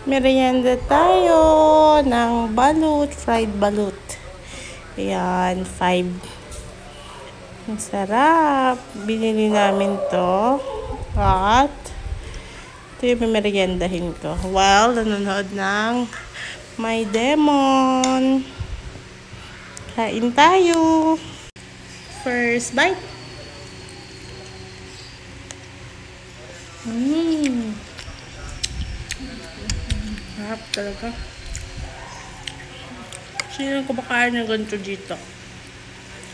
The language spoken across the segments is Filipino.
Merienda tayo ng balut, fried balut. Ayan, 5. Ang sarap. Binili namin to. At ito yung meriendahin ko. While nanonood ng My Demon. Kain tayo. First bite. Sarap talaga. Sino kumakain ng ganito dito?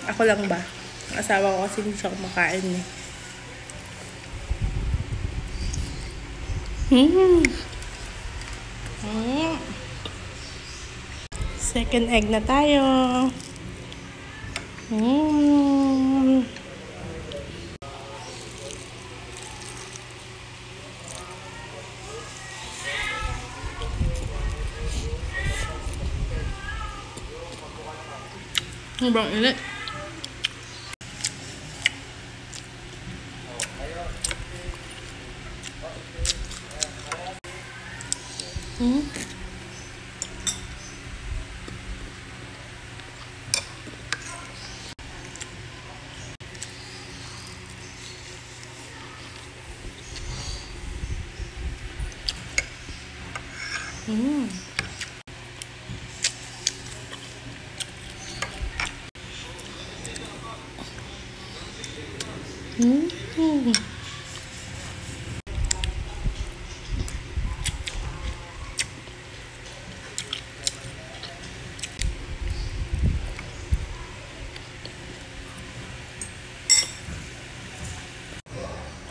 Ako lang ba? Asawa ko kasi hindi siya kumakain eh. Second egg na tayo. Sobrang init.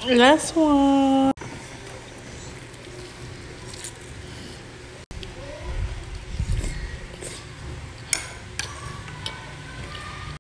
Last one.